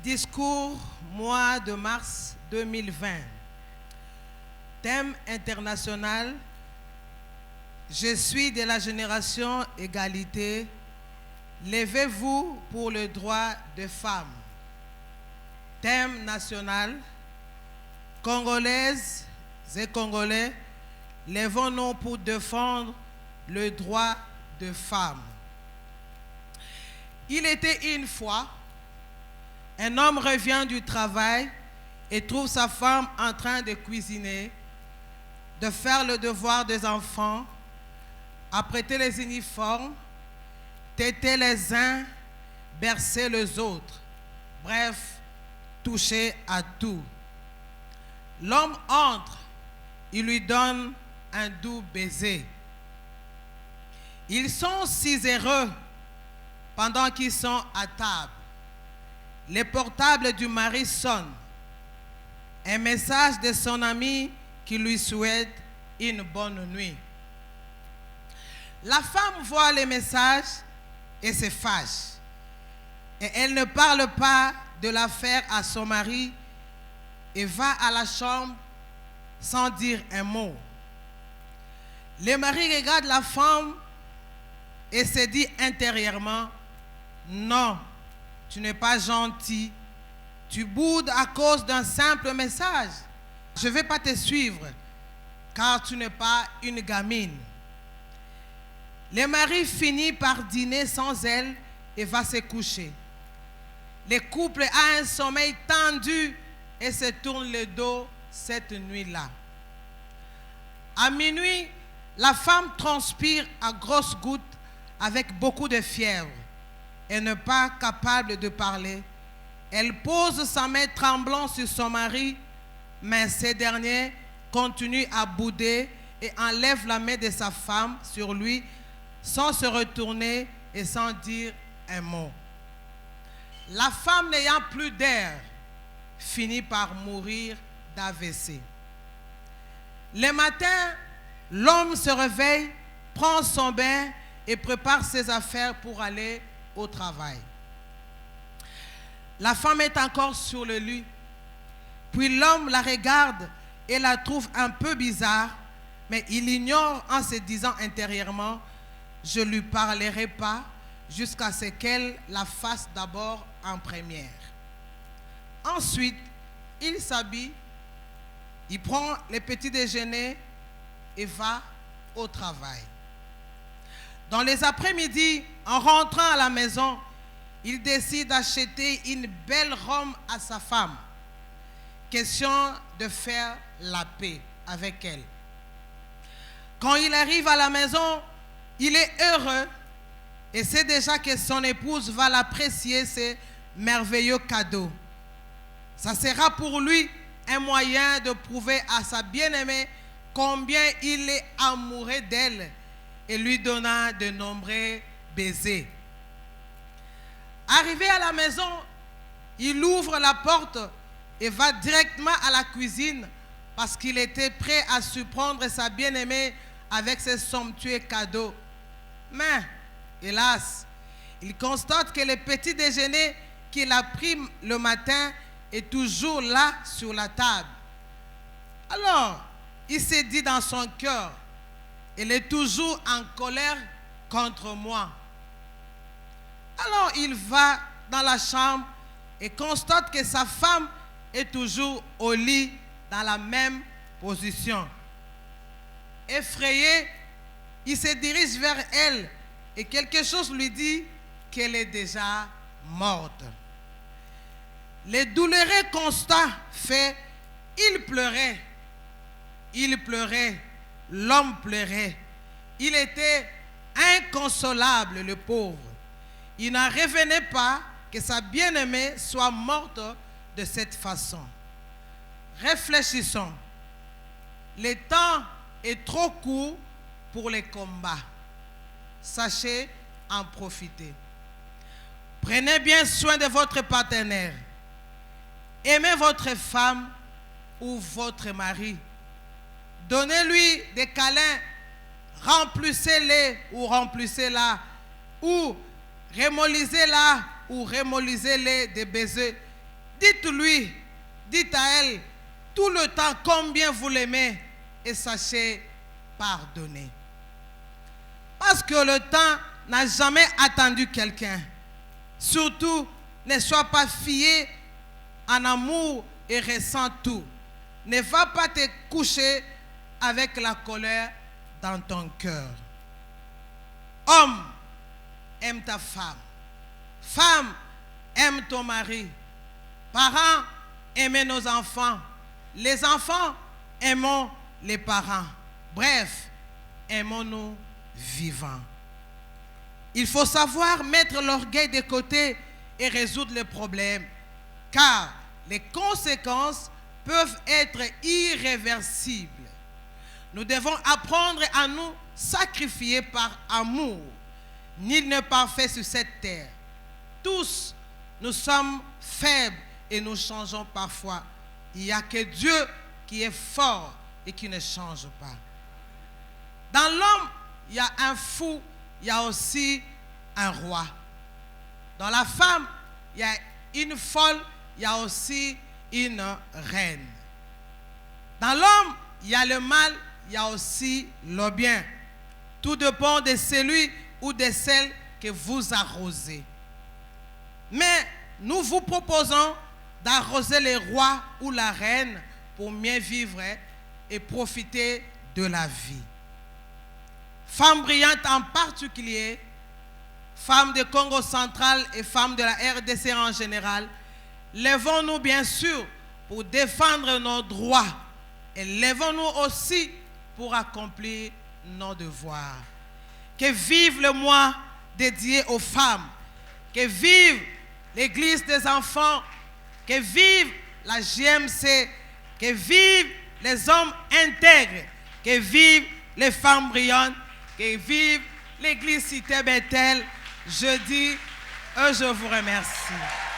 Discours, mois de mars 2020. Thème international, je suis de la génération égalité, levez-vous pour le droit des femmes. Thème national, Congolaises et Congolais, levons-nous pour défendre le droit des femmes. Il était une fois, un homme revient du travail et trouve sa femme en train de cuisiner, de faire le devoir des enfants, apprêter les uniformes, téter les uns, bercer les autres. Bref, toucher à tout. L'homme entre, il lui donne un doux baiser. Ils sont si heureux pendant qu'ils sont à table. Le portable du mari sonne. Un message de son ami qui lui souhaite une bonne nuit. La femme voit le message et se fâche. Et elle ne parle pas de l'affaire à son mari et va à la chambre sans dire un mot. Le mari regarde la femme et se dit intérieurement, non, tu n'es pas gentil, tu boudes à cause d'un simple message. Je ne vais pas te suivre, car tu n'es pas une gamine. Le mari finit par dîner sans elle et va se coucher. Le couple a un sommeil tendu et se tourne le dos cette nuit-là. À minuit, la femme transpire à grosses gouttes avec beaucoup de fièvre et n'est pas capable de parler. Elle pose sa main tremblante sur son mari, mais ce dernier continue à bouder et enlève la main de sa femme sur lui sans se retourner et sans dire un mot. La femme n'ayant plus d'air finit par mourir d'AVC. Le matin, l'homme se réveille, prend son bain et prépare ses affaires pour aller au travail. La femme est encore sur le lit. Puis l'homme la regarde et la trouve un peu bizarre, mais il ignore en se disant intérieurement, je ne lui parlerai pas jusqu'à ce qu'elle la fasse d'abord en première. Ensuite, il s'habille, il prend le petit déjeuner et va au travail. Dans les après-midi, en rentrant à la maison, il décide d'acheter une belle robe à sa femme. Question de faire la paix avec elle. Quand il arrive à la maison, il est heureux et sait déjà que son épouse va l'apprécier ces merveilleux cadeaux. Ça sera pour lui un moyen de prouver à sa bien-aimée combien il est amoureux d'elle et lui donnant de nombreux baisers. Arrivé à la maison, il ouvre la porte et va directement à la cuisine parce qu'il était prêt à surprendre sa bien-aimée avec ses somptueux cadeaux. Mais, hélas, il constate que le petit déjeuner qu'il a pris le matin est toujours là sur la table. Alors, il s'est dit dans son cœur, elle est toujours en colère contre moi. Alors, il va dans la chambre et constate que sa femme est toujours au lit dans la même position. Effrayé, il se dirige vers elle et quelque chose lui dit qu'elle est déjà morte. Le douloureux constat fait, il pleurait, l'homme pleurait. Il était inconsolable, le pauvre. Il n'en revenait pas que sa bien-aimée soit morte de cette façon. Réfléchissons. Le temps est trop court pour les combats. Sachez en profiter. Prenez bien soin de votre partenaire. Aimez votre femme ou votre mari. Donnez-lui des câlins. Remplissez-les ou remplissez-la. Ou remolisez-la ou remolisez-les des baisers. Dites-lui, dites à elle tout le temps combien vous l'aimez et sachez pardonner. Parce que le temps n'a jamais attendu quelqu'un. Surtout, ne sois pas fié en amour et ressens tout. Ne va pas te coucher avec la colère dans ton cœur. Homme, aime ta femme. Femme, aime ton mari. Parents, aimez nos enfants. Les enfants, aimons les parents. Bref, aimons-nous vivants. Il faut savoir mettre l'orgueil de côté et résoudre les problèmes, car les conséquences peuvent être irréversibles. Nous devons apprendre à nous sacrifier par amour. Nul n'est parfait sur cette terre. Tous, nous sommes faibles et nous changeons parfois. Il n'y a que Dieu qui est fort et qui ne change pas. Dans l'homme, il y a un fou, il y a aussi un roi. Dans la femme, il y a une folle, il y a aussi une reine. Dans l'homme, il y a le mal, il y a aussi le bien. Tout dépend de celui ou de celle que vous arrosez. Mais nous vous proposons d'arroser le roi ou la reine pour mieux vivre et profiter de la vie. Femmes brillantes en particulier, femmes de Congo central et femmes de la RDC en général, levons-nous bien sûr pour défendre nos droits et levons-nous aussi pour accomplir nos devoirs. Que vive le mois dédié aux femmes, que vive l'église des enfants, que vive la JMC, que vivent les hommes intègres, que vivent les femmes brillantes, que vive l'église Cité Bethel. Je dis, je vous remercie.